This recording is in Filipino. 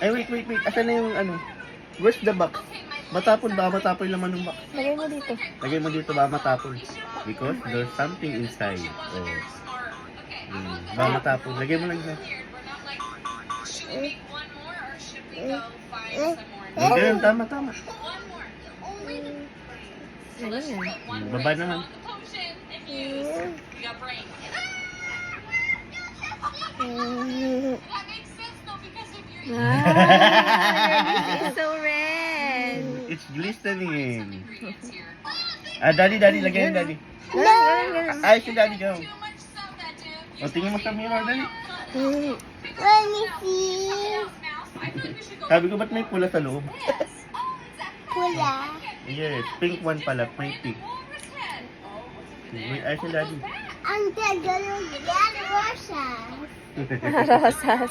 Ay, wait. Asan na yung ano? Where's the box? Matapon ba? Matapon yung laman ng box. Lagay mo dito. Lagay mo dito ba matapon? Because there's something inside. Oh. Ba matapon. Lagay mo lang siya. Ganun, tama. Ano yan? Baba naman. Ah, it's so red. It's glistening. Daddy, lagay yung daddy. Ganun. Ay, si daddy, go. O, tingin mo sa mirror, daddy. Let me see. Sabi ko, ba't may pula sa loob? Pula. Yes, pink one pala, may pink. Ay, si daddy. Ang tagal ng rosas. Rosas.